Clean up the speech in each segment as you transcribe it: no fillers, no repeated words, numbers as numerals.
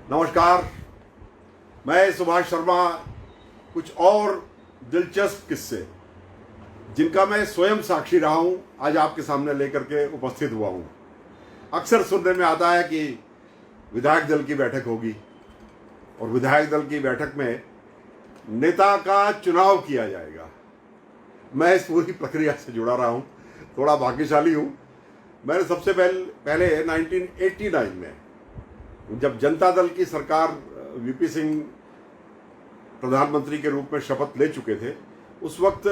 नमस्कार, मैं सुभाष शर्मा। कुछ और दिलचस्प किस्से जिनका मैं स्वयं साक्षी रहा हूं, आज आपके सामने लेकर के उपस्थित हुआ हूं। अक्सर सुनने में आता है कि विधायक दल की बैठक होगी और विधायक दल की बैठक में नेता का चुनाव किया जाएगा। मैं इस पूरी प्रक्रिया से जुड़ा रहा हूं, थोड़ा भाग्यशाली हूं। मैंने सबसे पहले 1989 में जब जनता दल की सरकार वीपी सिंह प्रधानमंत्री के रूप में शपथ ले चुके थे, उस वक्त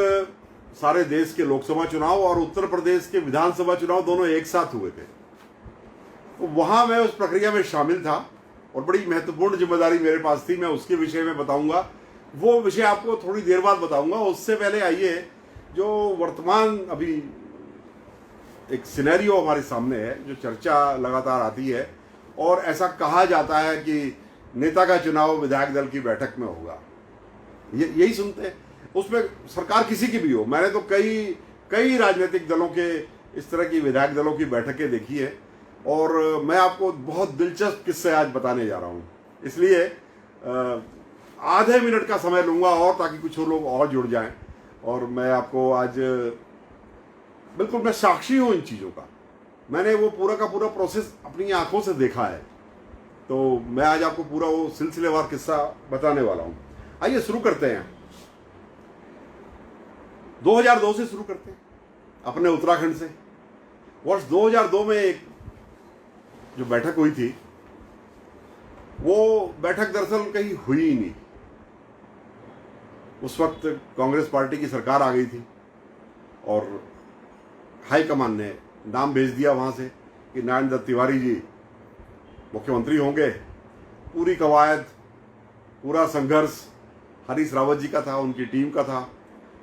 सारे देश के लोकसभा चुनाव और उत्तर प्रदेश के विधानसभा चुनाव दोनों एक साथ हुए थे। तो वहां मैं उस प्रक्रिया में शामिल था और बड़ी महत्वपूर्ण जिम्मेदारी मेरे पास थी। मैं उसके विषय में बताऊंगा, वो विषय आपको थोड़ी देर बाद बताऊंगा। उससे पहले आइए, जो वर्तमान अभी एक सिनेरियो हमारे सामने है, जो चर्चा लगातार आती है और ऐसा कहा जाता है कि नेता का चुनाव विधायक दल की बैठक में होगा, यही सुनते हैं। उसमें सरकार किसी की भी हो, मैंने तो कई राजनीतिक दलों के इस तरह की विधायक दलों की बैठकें देखी है और मैं आपको बहुत दिलचस्प किस्से आज बताने जा रहा हूं। इसलिए आधे मिनट का समय लूंगा और, ताकि कुछ लोग और जुड़ जाएं। और मैं आपको आज बिल्कुल, मैं साक्षी हूं इन चीज़ों का। मैंने वो पूरा का पूरा प्रोसेस अपनी आंखों से देखा है, तो मैं आज आपको पूरा वो सिलसिलेवार किस्सा बताने वाला हूं। आइए शुरू करते हैं। 2002 से शुरू करते हैं, अपने उत्तराखंड से। वर्ष 2002 में एक जो बैठक हुई थी, वो बैठक दरअसल कहीं हुई ही नहीं। उस वक्त कांग्रेस पार्टी की सरकार आ गई थी और हाईकमान ने नाम भेज दिया वहां से कि नारायण दत्त तिवारी जी मुख्यमंत्री होंगे। पूरी कवायद, पूरा संघर्ष हरीश रावत जी का था, उनकी टीम का था।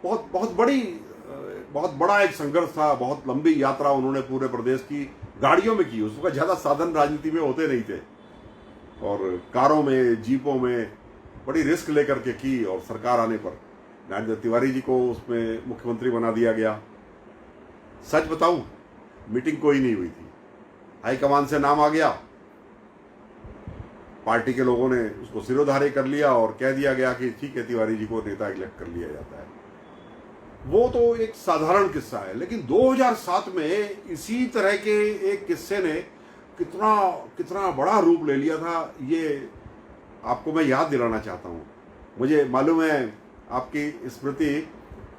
बहुत बड़ा एक संघर्ष था। बहुत लंबी यात्रा उन्होंने पूरे प्रदेश की गाड़ियों में की। उस वक्त ज़्यादा साधन राजनीति में होते नहीं थे और कारों में, जीपों में बड़ी रिस्क लेकर के की। और सरकार आने पर नारायण दत्त तिवारी जी को उसमें मुख्यमंत्री बना दिया गया। सच बताऊं, मीटिंग कोई नहीं हुई थी। हाईकमान से नाम आ गया, पार्टी के लोगों ने उसको सिरोधार्य कर लिया और कह दिया गया कि ठीक है, तिवारी जी को नेता इलेक्ट कर लिया जाता है। वो तो एक साधारण किस्सा है, लेकिन 2007 में इसी तरह के एक किस्से ने कितना बड़ा रूप ले लिया था, ये आपको मैं याद दिलाना चाहता हूँ। मुझे मालूम है आपकी स्मृति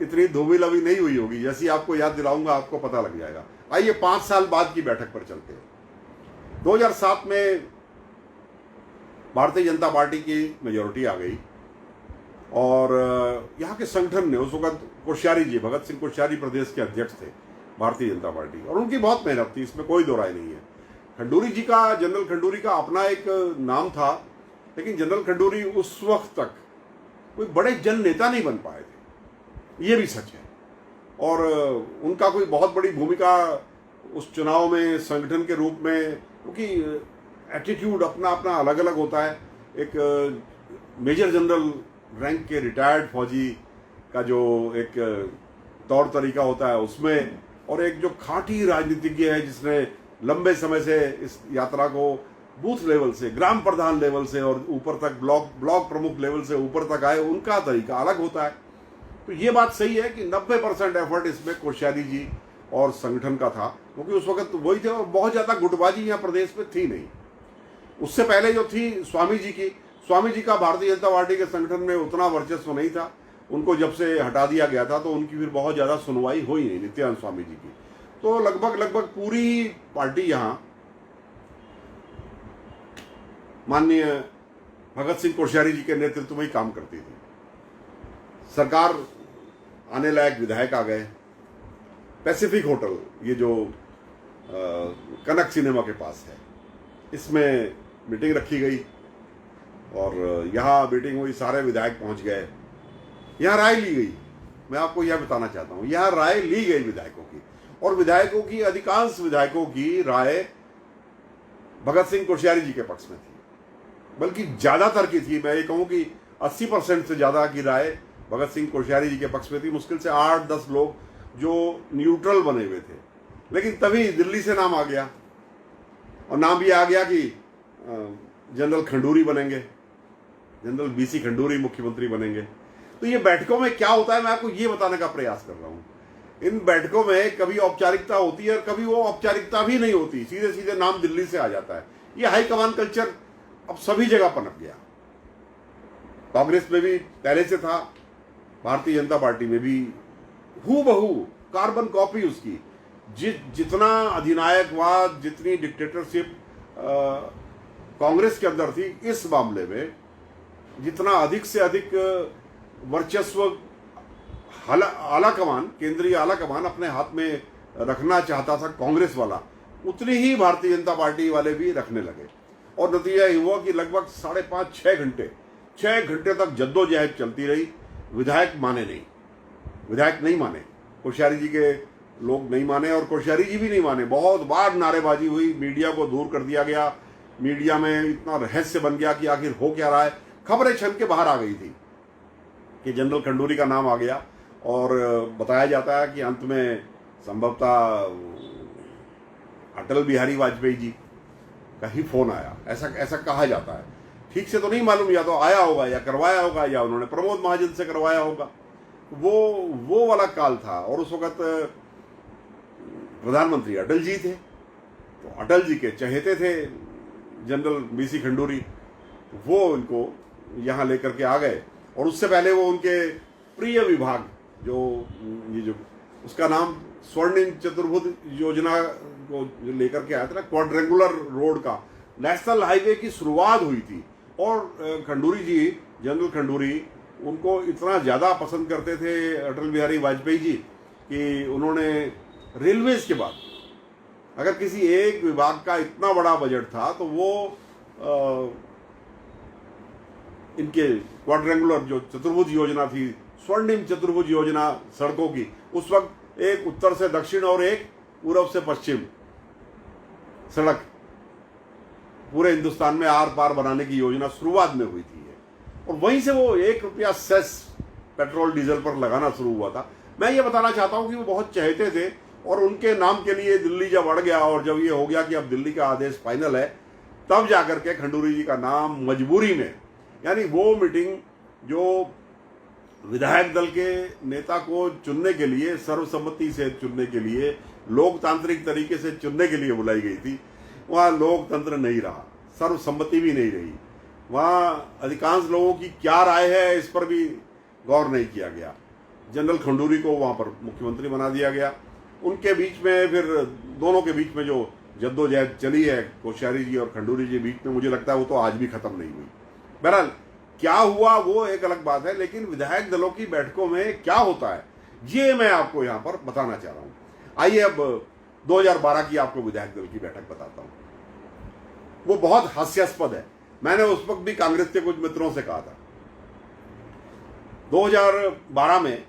इतनी धूमिल अभी नहीं हुई होगी, जैसी आपको याद दिलाऊंगा आपको पता लग जाएगा। आइए 5 साल बाद की बैठक पर चलते हैं। 2007 में भारतीय जनता पार्टी की मेजोरिटी आ गई और यहाँ के संगठन ने, उस वक्त कोश्यारी जी, भगत सिंह कोश्यारी प्रदेश के अध्यक्ष थे भारतीय जनता पार्टी, और उनकी बहुत मेहनत थी, इसमें कोई दो राय नहीं है। खंडूरी जी का, जनरल खंडूरी का अपना एक नाम था, लेकिन जनरल खंडूरी उस वक्त तक कोई बड़े जन नेता नहीं बन पाए थे, ये भी सच है। और उनका कोई बहुत बड़ी भूमिका उस चुनाव में संगठन के रूप में, क्योंकि एटीट्यूड अपना अपना अलग अलग होता है। एक मेजर जनरल रैंक के रिटायर्ड फौजी का जो एक तौर तरीका होता है उसमें, और एक जो खाँटी राजनीतिज्ञ है जिसने लंबे समय से इस यात्रा को बूथ लेवल से, ग्राम प्रधान लेवल से और ऊपर तक ब्लॉक प्रमुख लेवल से ऊपर तक आए, उनका तरीका अलग होता है। तो ये बात सही है कि 90% एफर्ट इसमें कोश्यारी जी और संगठन का था, क्योंकि उस वक्त वही थे और बहुत ज़्यादा गुटबाजी यहाँ प्रदेश में थी नहीं। उससे पहले जो थी स्वामी जी का भारतीय जनता पार्टी के संगठन में उतना वर्चस्व नहीं था। उनको जब से हटा दिया गया था तो उनकी फिर बहुत ज़्यादा सुनवाई हुई नहीं, नित्यानंद स्वामी जी की। तो लगभग पूरी पार्टी यहाँ माननीय भगत सिंह कोश्यारी जी के नेतृत्व में ही काम करती थी। सरकार आने लायक विधायक आ गए। पैसिफिक होटल, ये जो कनक सिनेमा के पास है, इसमें मीटिंग रखी गई और यहाँ मीटिंग हुई, सारे विधायक पहुँच गए। यहाँ राय ली गई। मैं आपको यह बताना चाहता हूँ, यहाँ राय ली गई विधायकों की, और विधायकों की, अधिकांश विधायकों की राय भगत सिंह कोश्यारी जी के पक्ष में थी, बल्कि ज़्यादातर की थी। मैं ये कहूँ कि 80% से ज़्यादा की राय भगत सिंह कोश्यारी जी के पक्ष में थी। मुश्किल से 8-10 लोग जो न्यूट्रल बने हुए थे। लेकिन तभी दिल्ली से नाम आ गया, और नाम भी आ गया कि जनरल खंडूरी बनेंगे, जनरल बीसी खंडूरी मुख्यमंत्री बनेंगे। तो ये बैठकों में क्या होता है, मैं आपको ये बताने का प्रयास कर रहा हूँ। इन बैठकों में कभी औपचारिकता होती है और कभी वो औपचारिकता भी नहीं होती, सीधे सीधे नाम दिल्ली से आ जाता है। ये हाईकमान कल्चर अब सभी जगह पनप गया। कांग्रेस में भी पहले से था, भारतीय जनता पार्टी में भी हूबहू कार्बन कॉपी उसकी। जितना अधिनायकवाद, जितनी डिक्टेटरशिप कांग्रेस के अंदर थी, इस मामले में जितना अधिक से अधिक वर्चस्व आला कमान, केंद्रीय आला कमान अपने हाथ में रखना चाहता था कांग्रेस वाला, उतनी ही भारतीय जनता पार्टी वाले भी रखने लगे। और नतीजा ये हुआ कि लगभग 6.5 घंटे तक जद्दोजहद चलती रही। विधायक माने नहीं, विधायक नहीं माने, कोश्यारी जी के लोग नहीं माने और कोश्यारी जी भी नहीं माने। बहुत बार नारेबाजी हुई, मीडिया को दूर कर दिया गया, मीडिया में इतना रहस्य बन गया कि आखिर हो क्या रहा है। खबरें छन के बाहर आ गई थी कि जनरल खंडूरी का नाम आ गया और बताया जाता है कि अंत में संभवतः अटल बिहारी वाजपेयी जी का ही फोन आया, ऐसा कहा जाता है। ठीक से तो नहीं मालूम, या तो आया होगा या करवाया होगा या उन्होंने प्रमोद महाजन से करवाया होगा। वो वाला काल था। और उस वक्त प्रधानमंत्री अटल जी थे, तो अटल जी के चहेते थे जनरल बीसी खंडूरी, वो उनको यहाँ लेकर के आ गए। और उससे पहले वो उनके प्रिय विभाग जो उसका नाम स्वर्णिम चतुर्भुज योजना को लेकर के आया था ना, क्वाड्रेंगुलर रोड का, नेशनल हाईवे की शुरुआत हुई थी। और खंडूरी जी, जनरल खंडूरी, उनको इतना ज़्यादा पसंद करते थे अटल बिहारी वाजपेयी जी कि उन्होंने रेलवेज के बाद अगर किसी एक विभाग का इतना बड़ा बजट था तो वो इनके क्वाड्रेंगुलर जो चतुर्भुज योजना थी, स्वर्णिम चतुर्भुज योजना सड़कों की, उस वक्त एक उत्तर से दक्षिण और एक पूर्व से पश्चिम सड़क पूरे हिंदुस्तान में आर पार बनाने की योजना शुरुआत में हुई थी। और वहीं से वो ₹1 सेस पेट्रोल डीजल पर लगाना शुरू हुआ था। मैं ये बताना चाहता हूँ कि वो बहुत चाहते थे और उनके नाम के लिए दिल्ली जब अड़ गया और जब ये हो गया कि अब दिल्ली का आदेश फाइनल है, तब जाकर के खंडूरी जी का नाम मजबूरी में, यानी वो मीटिंग जो विधायक दल के नेता को चुनने के लिए, सर्वसम्मति से चुनने के लिए, लोकतांत्रिक तरीके से चुनने के लिए बुलाई गई थी, वहाँ लोकतंत्र नहीं रहा, सर्वसम्मति भी नहीं रही। वहाँ अधिकांश लोगों की क्या राय है इस पर भी गौर नहीं किया गया। जनरल खंडूरी को वहाँ पर मुख्यमंत्री बना दिया गया। उनके बीच में फिर दोनों के बीच में जो जद्दोजहद चली है कोश्यारी जी और खंडूरी जी बीच में, मुझे लगता है वो तो आज भी खत्म नहीं हुई। बहरहाल क्या हुआ वो एक अलग बात है, लेकिन विधायक दलों की बैठकों में क्या होता है ये मैं आपको यहाँ पर बताना चाह रहा हूँ। आइए अब 2012 की आपको विधायक दल की बैठक बताता हूँ। वो बहुत हास्यास्पद है। मैंने उस वक्त भी कांग्रेस के कुछ मित्रों से कहा था, 2012 में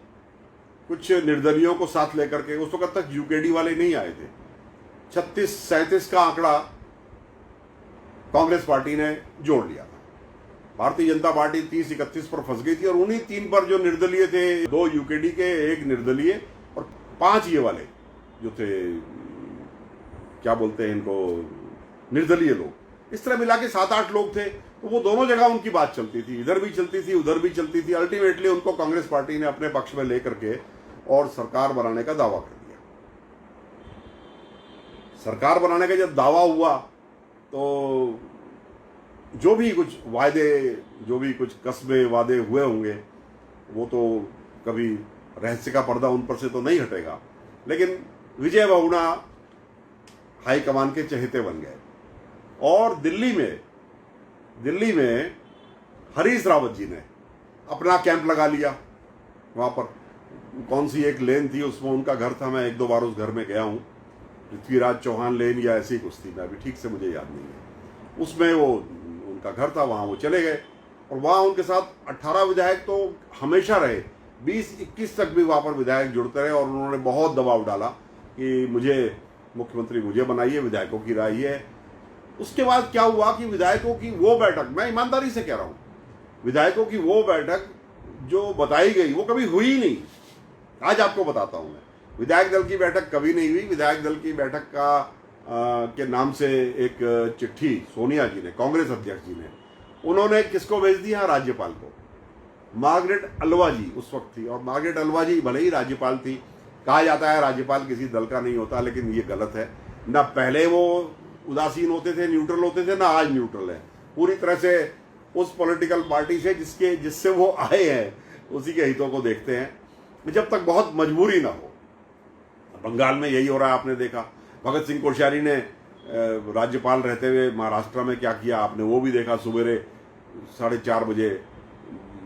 कुछ निर्दलियों को साथ लेकर के, उस वक्त तक यूकेडी वाले नहीं आए थे, 36-37 का आंकड़ा कांग्रेस पार्टी ने जोड़ लिया था। भारतीय जनता पार्टी 30-31 पर फंस गई थी और उन्हीं 3 पर जो निर्दलीय थे, 2 यूकेडी के, 1 निर्दलीय और 5 ये वाले जो थे, क्या बोलते हैं इनको, निर्दलीय लोग, इस तरह मिला के 7-8 लोग थे। तो वो दोनों जगह उनकी बात चलती थी, इधर भी चलती थी उधर भी चलती थी। अल्टीमेटली उनको कांग्रेस पार्टी ने अपने पक्ष में लेकर के और सरकार बनाने का दावा कर दिया। सरकार बनाने का जब दावा हुआ तो जो भी कुछ वायदे, जो भी कुछ कस्बे वादे हुए होंगे, वो तो कभी रहस्य का पर्दा उन पर से तो नहीं हटेगा, लेकिन विजय बहुगुणा हाईकमान के चहेते बन गए। और दिल्ली में हरीश रावत जी ने अपना कैंप लगा लिया। वहाँ पर कौन सी एक लेन थी, उसमें उनका घर था, मैं 1-2 बार उस घर में गया हूँ, पृथ्वीराज चौहान लेन या ऐसी कुछ थी, मैं अभी ठीक से मुझे याद नहीं है। उसमें वो उनका घर था, वहाँ वो चले गए और वहाँ उनके साथ 18 विधायक तो हमेशा रहे, 20-21 तक भी वहाँ पर विधायक जुड़ते रहे और उन्होंने बहुत दबाव डाला कि मुझे मुख्यमंत्री मुझे बनाइए, विधायकों की राय है। उसके बाद क्या हुआ कि विधायकों की वो बैठक, मैं ईमानदारी से कह रहा हूँ, विधायकों की वो बैठक जो बताई गई वो कभी हुई नहीं। आज आपको बताता हूँ मैं, विधायक दल की बैठक कभी नहीं हुई। विधायक दल की बैठक का के नाम से एक चिट्ठी सोनिया जी ने, कांग्रेस अध्यक्ष जी ने, उन्होंने किसको भेज दिया? राज्यपाल को। मार्गरेट अलवा जी उस वक्त थी, और मार्गरेट अलवा जी भले ही राज्यपाल थी, कहा जाता है राज्यपाल किसी दल का नहीं होता, लेकिन ये गलत है। ना पहले वो उदासीन होते थे, न्यूट्रल होते थे, ना आज न्यूट्रल है। पूरी तरह से उस पॉलिटिकल पार्टी से जिससे वो आए हैं, उसी के हितों को देखते हैं, जब तक बहुत मजबूरी ना हो। बंगाल में यही हो रहा है, आपने देखा। भगत सिंह कोश्यारी ने राज्यपाल रहते हुए महाराष्ट्र में क्या किया, आपने वो भी देखा। सवेरे 4:30 बजे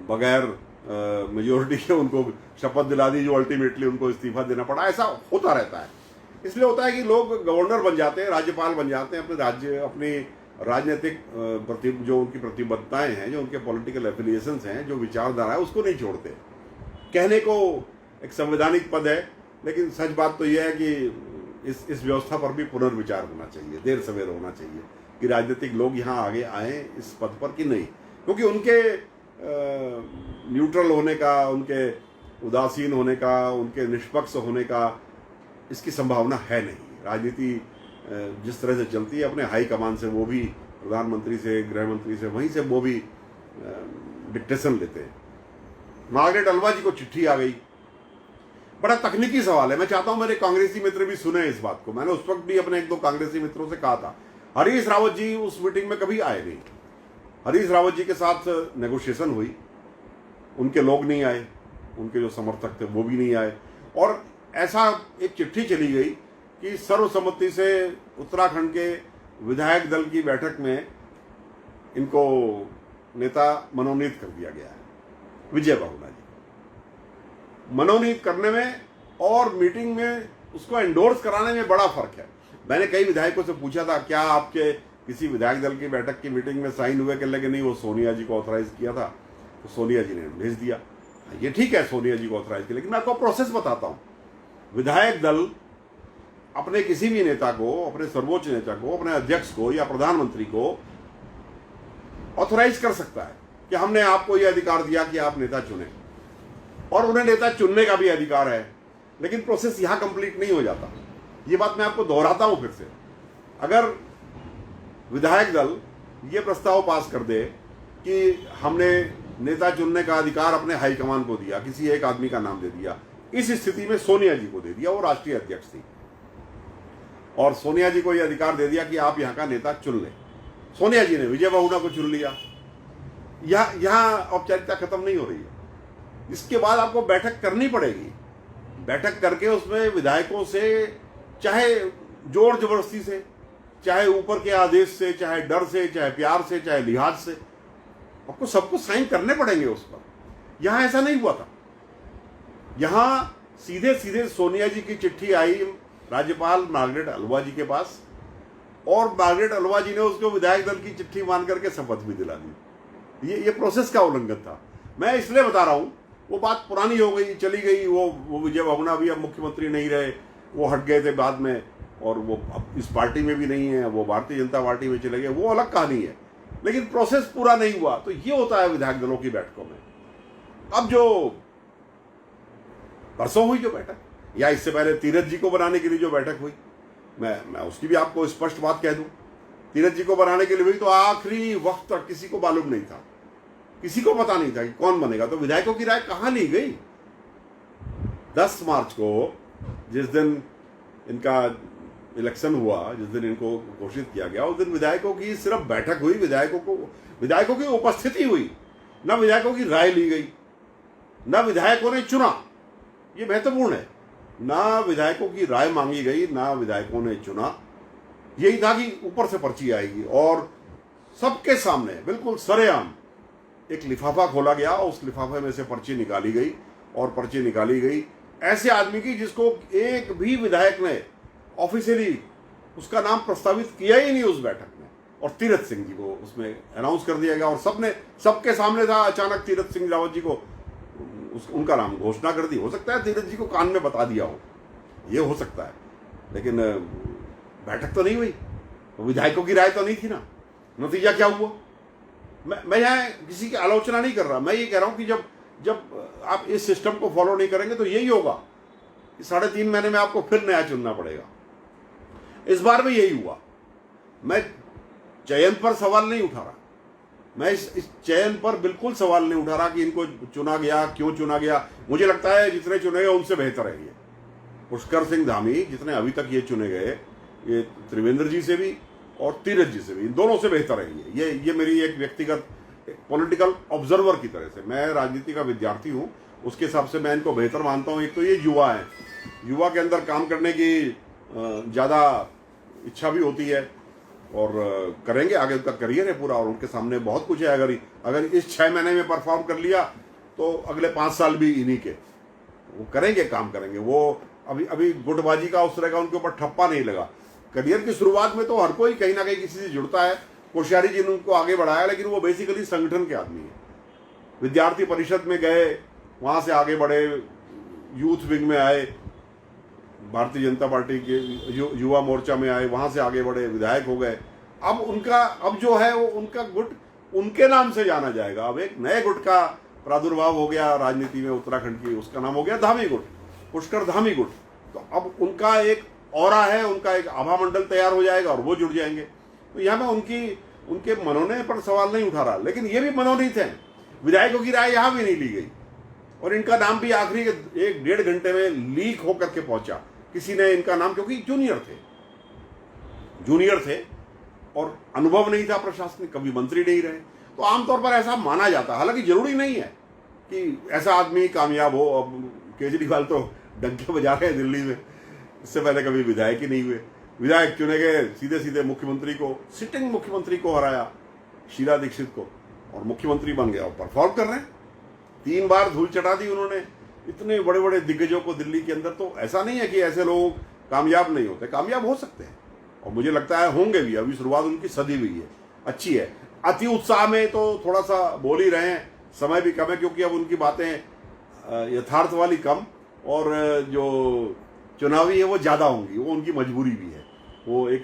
बगैर मेजोरिटी के उनको शपथ दिला दी, जो अल्टीमेटली उनको इस्तीफा देना पड़ा। ऐसा होता रहता है। इसलिए होता है कि लोग गवर्नर बन जाते हैं, राज्यपाल बन जाते हैं, अपनी राजनीतिक जो उनकी प्रतिबद्धताएं हैं, जो उनके पॉलिटिकल एफिलिएशंस हैं, जो विचारधारा है, उसको नहीं छोड़ते। कहने को एक संवैधानिक पद है, लेकिन सच बात तो यह है कि इस व्यवस्था पर भी पुनर्विचार होना चाहिए, देर सवेर होना चाहिए, कि राजनीतिक लोग यहाँ आगे आए इस पद पर कि नहीं। क्योंकि उनके न्यूट्रल होने का, उनके उदासीन होने का, उनके निष्पक्ष होने का इसकी संभावना है नहीं। राजनीति जिस तरह से चलती है अपने हाई कमान से, वो भी प्रधानमंत्री से, गृह मंत्री से, वहीं से वो भी डिक्टेशन लेते हैं। मार्गरेट अलवा जी को चिट्ठी आ गई। बड़ा तकनीकी सवाल है, मैं चाहता हूं मेरे कांग्रेसी मित्र भी सुने इस बात को। मैंने उस वक्त भी अपने 1-2 कांग्रेसी मित्रों से कहा था, हरीश रावत जी उस मीटिंग में कभी आए नहीं। हरीश रावत जी के साथ नेगोशिएशन हुई, उनके लोग नहीं आए, उनके जो समर्थक थे वो भी नहीं आए, और ऐसा एक चिट्ठी चली गई कि सर्वसम्मति से उत्तराखंड के विधायक दल की बैठक में इनको नेता मनोनीत कर दिया गया है। विजय बहुगुणा जी मनोनीत करने में और मीटिंग में उसको एंडोर्स कराने में बड़ा फर्क है। मैंने कई विधायकों से पूछा था, क्या आपके किसी विधायक दल की बैठक की मीटिंग में साइन हुए? कहने लगे नहीं, वो सोनिया जी को ऑथराइज किया था, तो सोनिया जी ने भेज दिया। ये ठीक है, सोनिया जी को ऑथराइज किया, लेकिन मैं आपको प्रोसेस बताता हूँ। विधायक दल अपने किसी भी नेता को, अपने सर्वोच्च नेता को, अपने अध्यक्ष को या प्रधानमंत्री को ऑथराइज कर सकता है कि हमने आपको यह अधिकार दिया कि आप नेता चुने, और उन्हें नेता चुनने का भी अधिकार है। लेकिन प्रोसेस यहां कंप्लीट नहीं हो जाता। ये बात मैं आपको दोहराता हूं फिर से। अगर विधायक दल ये प्रस्ताव पास कर दे कि हमने नेता चुनने का अधिकार अपने हाईकमान को दिया, किसी एक आदमी का नाम दे दिया, इस स्थिति में सोनिया जी को दे दिया, वो राष्ट्रीय अध्यक्ष थी, और सोनिया जी को यह अधिकार दे दिया कि आप यहां का नेता चुन ले। सोनिया जी ने विजय बहुगुणा को चुन लिया। यहां औपचारिकता खत्म नहीं हो रही है। इसके बाद आपको बैठक करनी पड़ेगी। बैठक करके उसमें विधायकों से, चाहे जोर जबरदस्ती से, चाहे ऊपर के आदेश से, चाहे डर से, चाहे प्यार से, चाहे लिहाज से, आपको सबको साइन करने पड़ेंगे उस पर। यहां ऐसा नहीं हुआ था। यहां सीधे सीधे सोनिया जी की चिट्ठी आई राज्यपाल मार्गरेट अलवा जी के पास, और मार्गरेट अलवा जी ने उसको विधायक दल की चिट्ठी मान करके शपथ भी दिला दी। ये प्रोसेस का उल्लंघन था। मैं इसलिए बता रहा हूं, वो बात पुरानी हो गई, चली गई। वो विजय बहुगुणा भी अब मुख्यमंत्री नहीं रहे, वो हट गए थे बाद में, और वो अब इस पार्टी में भी नहीं है, वो भारतीय जनता पार्टी में चले गए, वो अलग कहानी है। लेकिन प्रोसेस पूरा नहीं हुआ। तो ये होता है विधायक दलों की बैठकों में। अब जो परसों हुई जो बैठक, या इससे पहले तीरथ जी को बनाने के लिए जो बैठक हुई, मैं उसकी भी आपको स्पष्ट बात कह दूं। तीरथ जी को बनाने के लिए हुई तो आखिरी वक्त तक किसी को मालूम नहीं था, किसी को पता नहीं था कि कौन बनेगा। तो विधायकों की राय कहां ली गई? 10 मार्च को जिस दिन इनका इलेक्शन हुआ, जिस दिन इनको घोषित किया गया, उस दिन विधायकों की सिर्फ बैठक हुई, विधायकों की उपस्थिति हुई, ना विधायकों की राय ली गई, ना विधायकों ने चुना। ये महत्वपूर्ण है। ना विधायकों की राय मांगी गई, ना विधायकों ने चुना। यही था कि ऊपर से पर्ची आएगी, और सबके सामने बिल्कुल सरेआम एक लिफाफा खोला गया, और उस लिफाफे में से पर्ची निकाली गई, और पर्ची निकाली गई ऐसे आदमी की जिसको एक भी विधायक ने ऑफिशियली उसका नाम प्रस्तावित किया ही नहीं उस बैठक में, और तीरथ सिंह जी को उसमें अनाउंस कर दिया गया, और सबके सामने था। अचानक तीरथ सिंह रावत जी को उनका नाम घोषणा कर दी। हो सकता है तीरथ जी को कान में बता दिया हो, ये हो सकता है, लेकिन बैठक तो नहीं हुई, विधायकों की राय तो नहीं थी ना। नतीजा क्या हुआ? मैं यहाँ किसी की आलोचना नहीं कर रहा, मैं ये कह रहा हूं कि जब आप इस सिस्टम को फॉलो नहीं करेंगे तो यही होगा कि 3.5 महीने में आपको फिर नया चुनना पड़ेगा। इस बार भी यही हुआ। मैं चयन पर सवाल नहीं उठा रहा, मैं इस चयन पर बिल्कुल सवाल नहीं उठा रहा कि इनको चुना गया, क्यों चुना गया। मुझे लगता है जितने चुने गए उनसे बेहतर है ये पुष्कर सिंह धामी, जितने अभी तक ये चुने गए, ये त्रिवेंद्र जी से भी और तीरथ जी से भी, इन दोनों से बेहतर है ये मेरी एक व्यक्तिगत पॉलिटिकल ऑब्जर्वर की तरह से, मैं राजनीति का विद्यार्थी हूँ, उसके हिसाब से मैं इनको बेहतर मानता हूँ। एक तो ये युवा है, युवा के अंदर काम करने की ज़्यादा इच्छा भी होती है और करेंगे, आगे उनका करियर है पूरा और उनके सामने बहुत कुछ है। अगर इस 6 महीने में परफॉर्म कर लिया तो अगले 5 साल भी इन्हीं के, वो करेंगे, काम करेंगे। वो अभी गुटबाजी का उस तरह का उनके ऊपर ठप्पा नहीं लगा। करियर की शुरुआत में तो हर कोई कहीं ना कहीं किसी से जुड़ता है। कोश्यारी जी ने उनको आगे बढ़ाया, लेकिन वो बेसिकली संगठन के आदमी है। विद्यार्थी परिषद में गए, वहां से आगे बढ़े, यूथ विंग में आए, भारतीय जनता पार्टी के युवा मोर्चा में आए, वहां से आगे बढ़े, विधायक हो गए। अब जो है वो उनका गुट उनके नाम से जाना जाएगा। अब एक नए गुट का प्रादुर्भाव हो गया राजनीति में उत्तराखंड की, उसका नाम हो गया धामी गुट, पुष्कर धामी गुट। तो अब उनका एक ऑरा है, उनका एक आभा मंडल तैयार हो जाएगा और वो जुड़ जाएंगे। तो यहाँ मैं उनके मनोनयन पर सवाल नहीं उठा रहा, लेकिन ये भी मनोनीत है। विधायकों की राय यहाँ भी नहीं ली गई और इनका नाम भी आखिरी 1-1.5 घंटे में लीक होकर के पहुंचा। किसी ने इनका नाम, क्योंकि जूनियर थे और अनुभव नहीं था प्रशासनिक, कभी मंत्री नहीं रहे, तो आमतौर पर ऐसा माना जाता है। हालांकि जरूरी नहीं है कि ऐसा आदमी कामयाब हो। अब केजरीवाल तो डंके बजा रहे हैं दिल्ली में, इससे पहले कभी विधायक ही नहीं हुए। विधायक चुने गए, सीधे सीधे मुख्यमंत्री को, सिटिंग मुख्यमंत्री को हराया, शीला दीक्षित को, और मुख्यमंत्री बन गया और परफॉर्म कर रहे हैं। 3 बार धूल चटा दी उन्होंने इतने बड़े बड़े दिग्गजों को दिल्ली के अंदर। तो ऐसा नहीं है कि ऐसे लोग कामयाब नहीं होते, कामयाब हो सकते हैं और मुझे लगता है होंगे भी। अभी शुरुआत उनकी सदी हुई है, अच्छी है। अति उत्साह में तो थोड़ा सा बोल ही रहे हैं, समय भी कम है, क्योंकि अब उनकी बातें यथार्थ वाली कम और जो चुनावी है वो ज़्यादा होंगी। वो उनकी मजबूरी भी है, वो एक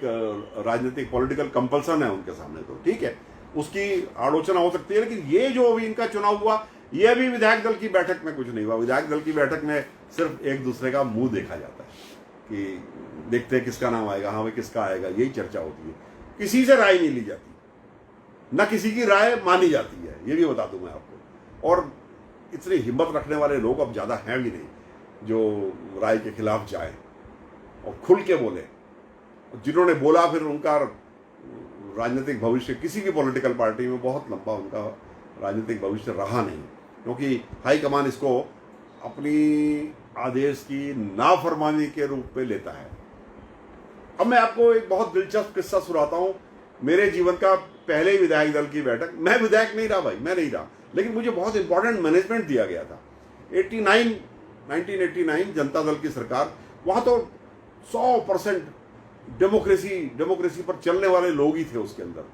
राजनीतिक पॉलिटिकल कंपल्सन है उनके सामने। तो ठीक है, उसकी आलोचना हो सकती है, लेकिन ये जो अभी इनका चुनाव हुआ, ये अभी विधायक दल की बैठक में कुछ नहीं हुआ। विधायक दल की बैठक में सिर्फ एक दूसरे का मुंह देखा जाता है कि देखते हैं किसका नाम आएगा, हाँ भाई किसका आएगा, यही चर्चा होती है। किसी से राय नहीं ली जाती, ना किसी की राय मानी जाती है, ये भी बता दूं मैं आपको। और इतनी हिम्मत रखने वाले लोग अब ज़्यादा हैं भी नहीं जो राय के खिलाफ जाए और खुल के बोले। जिन्होंने बोला फिर उनका राजनीतिक भविष्य किसी भी पॉलिटिकल पार्टी में बहुत लंबा उनका राजनीतिक भविष्य रहा नहीं, क्योंकि हाईकमान इसको अपनी आदेश की नाफरमानी के रूप में लेता है। अब मैं आपको एक बहुत दिलचस्प किस्सा सुनाता हूं, मेरे जीवन का पहले विधायक दल की बैठक। मैं विधायक नहीं रहा भाई, मैं नहीं रहा, लेकिन मुझे बहुत इंपॉर्टेंट मैनेजमेंट दिया गया था। 1989 जनता दल की सरकार, वहां तो 100% डेमोक्रेसी पर चलने वाले लोग ही थे उसके अंदर।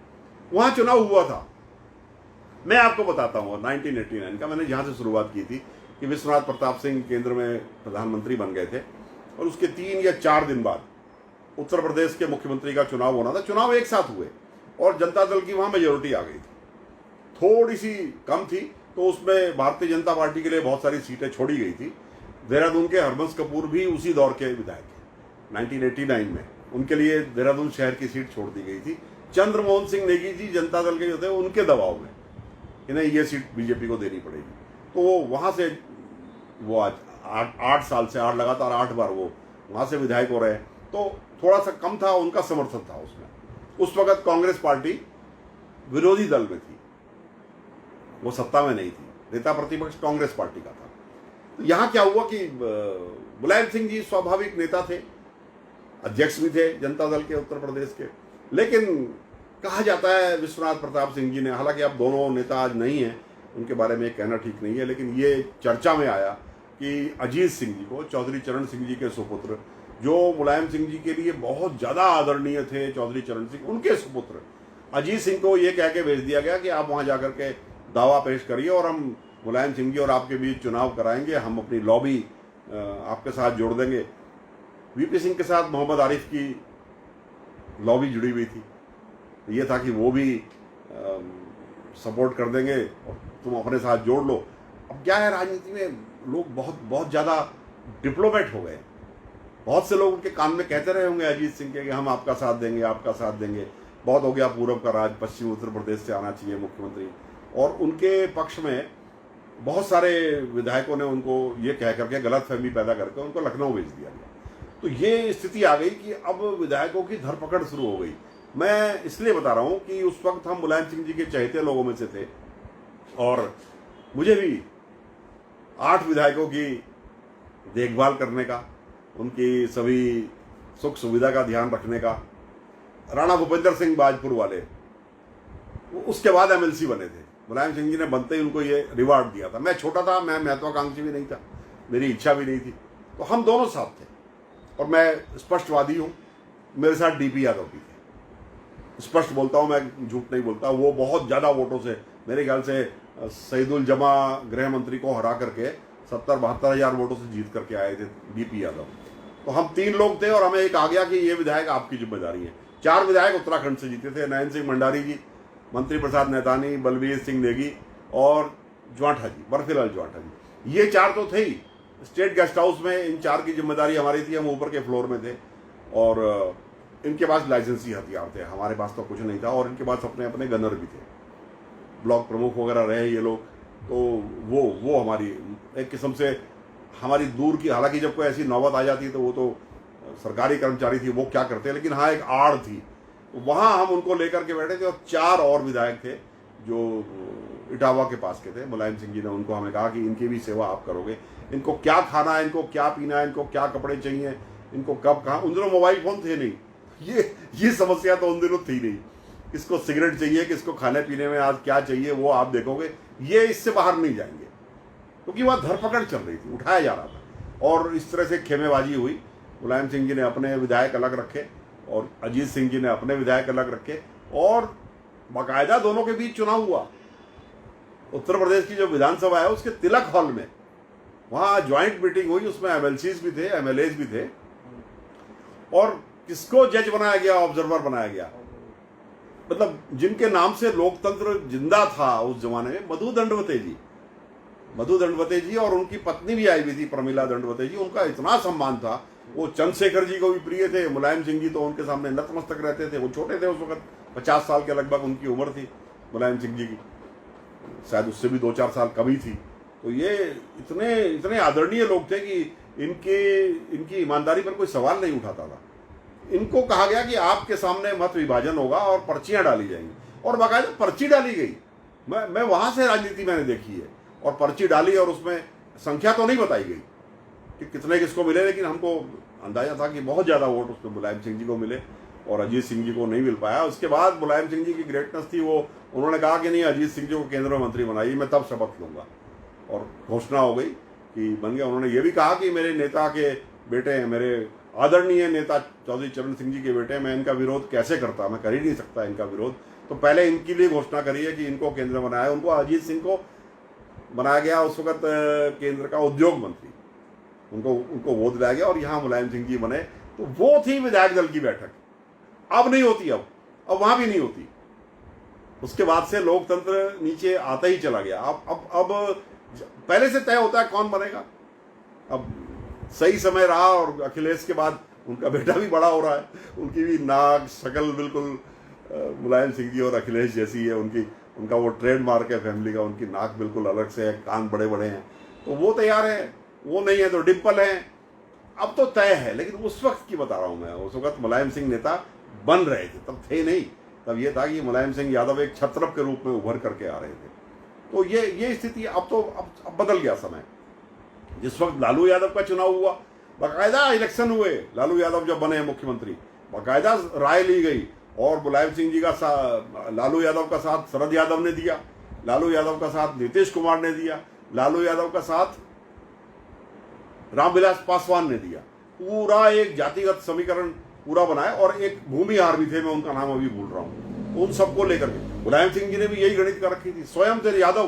वहां चुनाव हुआ था, मैं आपको बताता हूँ 1989 का। मैंने जहाँ से शुरुआत की थी कि विश्वनाथ प्रताप सिंह केंद्र में प्रधानमंत्री बन गए थे और उसके 3 या 4 दिन बाद उत्तर प्रदेश के मुख्यमंत्री का चुनाव होना था। चुनाव एक साथ हुए और जनता दल की वहाँ मेजोरिटी आ गई थी, थोड़ी सी कम थी, तो उसमें भारतीय जनता पार्टी के लिए बहुत सारी सीटें छोड़ी गई थी। देहरादून के हरबंस कपूर भी उसी दौर के विधायक थे 1989 में, उनके लिए देहरादून शहर की सीट छोड़ दी गई थी। चंद्रमोहन सिंह नेगी जी जनता दल के जो थे, उनके दबाव में कि नहीं ये सीट बीजेपी को देनी पड़ेगी, तो वहां से वो आज 8 साल से लगातार 8 बार वो वहां से विधायक हो रहे हैं। तो थोड़ा सा कम था उनका समर्थन था उसमें। उस वक्त कांग्रेस पार्टी विरोधी दल में थी, वो सत्ता में नहीं थी, नेता प्रतिपक्ष कांग्रेस पार्टी का था। तो यहाँ क्या हुआ कि मुलायम सिंह जी स्वाभाविक नेता थे, अध्यक्ष भी थे जनता दल के उत्तर प्रदेश के, लेकिन कहा जाता है विश्वनाथ प्रताप सिंह जी ने, हालांकि अब दोनों नेता आज नहीं हैं, उनके बारे में कहना ठीक नहीं है, लेकिन ये चर्चा में आया कि अजीत सिंह जी को, चौधरी चरण सिंह जी के सुपुत्र, जो मुलायम सिंह जी के लिए बहुत ज़्यादा आदरणीय थे, चौधरी चरण सिंह, उनके सुपुत्र अजीत सिंह को ये कह के भेज दिया गया कि आप वहाँ जाकर के दावा पेश करिए और हम मुलायम सिंह जी और आपके बीच चुनाव कराएंगे, हम अपनी लॉबी आपके साथ जोड़ देंगे। वीपी सिंह के साथ मोहम्मद आरिफ की लॉबी जुड़ी हुई थी, ये था कि वो भी सपोर्ट कर देंगे और तुम अपने साथ जोड़ लो। अब क्या है, राजनीति में लोग बहुत ज़्यादा डिप्लोमेट हो गए, बहुत से लोग उनके कान में कहते रहे होंगे अजीत सिंह के कि हम आपका साथ देंगे, आपका साथ देंगे, बहुत हो गया पूरब का राज, पश्चिम उत्तर प्रदेश से आना चाहिए मुख्यमंत्री। और उनके पक्ष में बहुत सारे विधायकों ने उनको ये कह करके गलतफहमी पैदा करके उनको लखनऊ भेज दिया गया। तो ये स्थिति आ गई कि अब विधायकों की धरपकड़ शुरू हो गई। मैं इसलिए बता रहा हूं कि उस वक्त हम मुलायम सिंह जी के चहेते लोगों में से थे और मुझे भी 8 विधायकों की देखभाल करने का, उनकी सभी सुख सुविधा का ध्यान रखने का, राणा भूपेंद्र सिंह बाजपुर वाले वो उसके बाद एमएलसी बने थे। मुलायम सिंह जी ने बनते ही उनको ये रिवार्ड दिया था। मैं छोटा था, मैं महत्वाकांक्षी भी नहीं था, मेरी इच्छा भी नहीं थी, तो हम दोनों साथ थे और मैं स्पष्टवादी हूँ। मेरे साथ डीपी यादव भी थे, स्पष्ट बोलता हूँ, मैं झूठ नहीं बोलता। वो बहुत ज़्यादा वोटों से, मेरे ख्याल से सईदुल जमा गृह मंत्री को हरा करके 70-72 हज़ार वोटों से जीत करके आए थे डीपी यादव। तो हम 3 लोग थे और हमें एक आ गया कि ये विधायक आपकी जिम्मेदारी है। 4 विधायक उत्तराखंड से जीते थे, नयन सिंह भंडारी जी, मंत्री प्रसाद नैतानी, बलबीर सिंह नेगी और ज्वांठा जी, बर्फीलाल ज्वांठा जी। ये 4 तो थे ही। स्टेट गेस्ट हाउस में इन 4 की जिम्मेदारी हमारी थी, हम ऊपर के फ्लोर में थे और इनके पास लाइसेंसी हथियार थे, हमारे पास तो कुछ नहीं था। और इनके पास अपने अपने गनर भी थे, ब्लॉक प्रमुख वगैरह रहे ये लोग। तो वो हमारी एक किस्म से हमारी दूर की, हालांकि जब कोई ऐसी नौबत आ जाती तो वो तो सरकारी कर्मचारी थी, वो क्या करते, लेकिन हाँ एक आड़ थी। वहाँ हम उनको लेकर के बैठे थे और 4 और विधायक थे जो इटावा के पास के थे। मुलायम सिंह जी ने उनको हमें कहा कि इनकी भी सेवा आप करोगे, इनको क्या खाना है, इनको क्या पीना है, इनको क्या कपड़े चाहिए, इनको कब कहाँ। उन दिनों मोबाइल फोन थे नहीं, ये समस्या तो उन दिनों थी नहीं। किसको सिगरेट चाहिए, किसको खाने पीने में आज क्या चाहिए, वो आप देखोगे, ये इससे बाहर नहीं जाएंगे, क्योंकि वह धरपकड़ चल रही थी, उठाया जा रहा था। और इस तरह से खेमेबाजी हुई। मुलायम सिंह जी ने अपने विधायक अलग रखे और अजीत सिंह जी ने अपने विधायक अलग रखे और बाकायदा दोनों के बीच चुनाव हुआ। उत्तर प्रदेश की जो विधानसभा है उसके तिलक हॉल में, वहाँ ज्वाइंट मीटिंग हुई, उसमें एमएलसीज भी थे, एमएलएज भी थे। और किसको जज बनाया गया, ऑब्जर्वर बनाया गया, मतलब जिनके नाम से लोकतंत्र जिंदा था उस जमाने में, मधु दंडवते जी और उनकी पत्नी भी आई हुई थी, प्रमिला दंडवते जी। उनका इतना सम्मान था, वो चंद्रशेखर जी को भी प्रिय थे। मुलायम सिंह जी तो उनके सामने नतमस्तक रहते थे। वो छोटे थे उस वक्त, 50 साल के लगभग उनकी उम्र थी मुलायम सिंह जी की, शायद उससे भी 2-4 साल कम ही थी। तो ये इतने आदरणीय लोग थे कि इनकी ईमानदारी पर कोई सवाल नहीं उठाता था। इनको कहा गया कि आपके सामने मत विभाजन होगा और पर्चियां डाली जाएंगी, और बाकायदा पर्ची डाली गई। मैं वहां से राजनीति मैंने देखी है, और पर्ची डाली और उसमें संख्या तो नहीं बताई गई कि कितने किसको मिले, लेकिन हमको अंदाजा था कि बहुत ज़्यादा वोट उसमें मुलायम सिंह जी को मिले और अजीत सिंह जी को नहीं मिल पाया। उसके बाद मुलायम सिंह जी की ग्रेटनेस थी, वो उन्होंने कहा कि नहीं, अजीत सिंह जी को केंद्रीय मंत्री बनाइए, मैं तब शपथ लूँगा, और घोषणा हो गई कि बन गया। उन्होंने ये भी कहा कि मेरे नेता के बेटे हैं, मेरे आदरणीय नेता चौधरी चरण सिंह जी के बेटे, मैं इनका विरोध कैसे करता, मैं कर ही नहीं सकता इनका विरोध, तो पहले इनके लिए घोषणा करी है कि इनको केंद्र बनाया है। उनको अजीत सिंह को बनाया गया उस वक्त केंद्र का उद्योग मंत्री, उनको वो दिलाया गया और यहाँ मुलायम सिंह जी बने। तो वो थी विधायक दल की बैठक, अब नहीं होती, अब वहां भी नहीं होती। उसके बाद से लोकतंत्र नीचे आता ही चला गया। अब पहले से तय होता है कौन बनेगा। अब सही समय रहा और अखिलेश के बाद उनका बेटा भी बड़ा हो रहा है, उनकी भी नाक शक्ल बिल्कुल मुलायम सिंह जी और अखिलेश जैसी है। उनका वो ट्रेडमार्क है फैमिली का, उनकी नाक बिल्कुल अलग से है, कान बड़े बड़े हैं, तो वो तैयार है। वो नहीं है तो डिम्पल है। अब तो तय है, लेकिन उस वक्त की बता रहा हूं मैं, उस वक्त मुलायम सिंह नेता बन रहे थे, तब थे नहीं। तब ये था कि मुलायम सिंह यादव एक छत्रप के रूप में उभर करके आ रहे थे। तो ये स्थिति अब बदल गया समय। जिस वक्त लालू यादव का चुनाव हुआ, बाकायदा इलेक्शन हुए, लालू यादव जब बने मुख्यमंत्री, बाकायदा राय ली गई और मुलायम सिंह जी का लालू यादव का साथ शरद यादव ने दिया, लालू यादव का साथ नीतीश कुमार ने दिया, लालू यादव का साथ रामविलास पासवान ने दिया। पूरा एक जातिगत समीकरण पूरा बनाया। और एक भूमिहार भी थे, मैं उनका नाम अभी भूल रहा हूं, उन सबको लेकर के मुलायम सिंह जी ने भी यही गणित कर रखी थी। स्वयं से यादव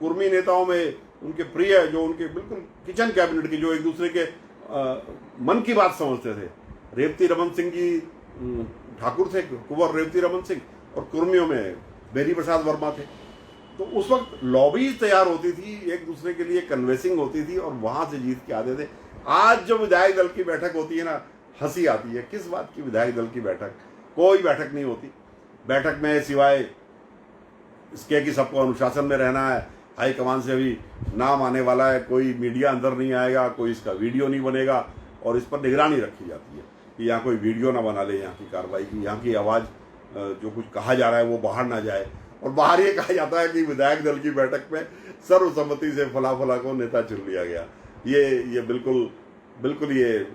कुर्मी नेताओं में उनके प्रिय, जो उनके बिल्कुल किचन कैबिनेट के, जो एक दूसरे के मन की बात समझते थे, रेवती रमन सिंह जी ठाकुर थे, कुंवर रेवती रमन सिंह, और कुर्मियों में बेरी प्रसाद वर्मा थे। तो उस वक्त लॉबी तैयार होती थी, एक दूसरे के लिए कन्वेंसिंग होती थी और वहां से जीत के आते थे। आज जो विधायक दल की बैठक होती है ना, हंसी आती है। किस बात की विधायक दल की बैठक? कोई बैठक नहीं होती। बैठक में सिवाय इसके कि सबको अनुशासन में रहना है, हाईकमान से अभी नाम आने वाला है, कोई मीडिया अंदर नहीं आएगा, कोई इसका वीडियो नहीं बनेगा और इस पर निगरानी रखी जाती है कि यहाँ कोई वीडियो ना बना ले यहाँ की कार्रवाई की, यहाँ की आवाज़ जो कुछ कहा जा रहा है वो बाहर ना जाए। और बाहर ये कहा जाता है कि विधायक दल की बैठक में सर्वसम्मति से फला फला को नेता चुन लिया गया। ये बिल्कुल ये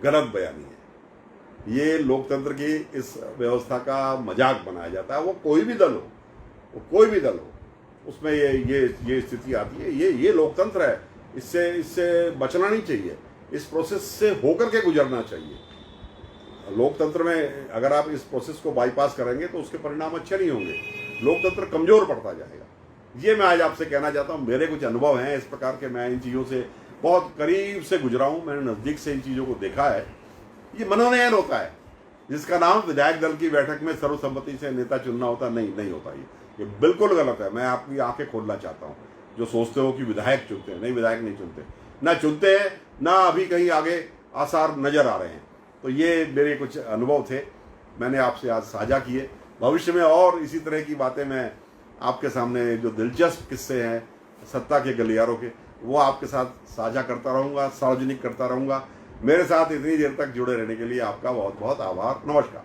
गलत बयानी है। ये लोकतंत्र की इस व्यवस्था का मजाक बनाया जाता है। वो कोई भी दल हो, उसमें ये स्थिति आती है। ये लोकतंत्र है, इससे बचना नहीं चाहिए, इस प्रोसेस से होकर के गुजरना चाहिए। लोकतंत्र में अगर आप इस प्रोसेस को बाईपास करेंगे तो उसके परिणाम अच्छे नहीं होंगे, लोकतंत्र कमजोर पड़ता जाएगा। ये मैं आज आपसे कहना चाहता हूँ। मेरे कुछ अनुभव हैं इस प्रकार के, मैं इन चीज़ों से बहुत करीब से गुजरा हूँ, मैंने नज़दीक से इन चीज़ों को देखा है। ये मनोनयन होता है जिसका नाम विधायक दल की बैठक में सर्वसम्मति से नेता चुनना होता, नहीं होता। ये बिल्कुल गलत है। मैं आपकी आंखें खोलना चाहता हूँ जो सोचते हो कि विधायक चुनते हैं। नहीं, विधायक नहीं चुनते, ना चुनते हैं, ना अभी कहीं आगे आसार नजर आ रहे हैं। तो ये मेरे कुछ अनुभव थे, मैंने आपसे आज साझा किए। भविष्य में और इसी तरह की बातें मैं आपके सामने, जो दिलचस्प किस्से हैं सत्ता के गलियारों के, वो आपके साथ साझा करता रहूँगा, सार्वजनिक करता रहूँगा। मेरे साथ इतनी देर तक जुड़े रहने के लिए आपका बहुत बहुत आभार। नमस्कार।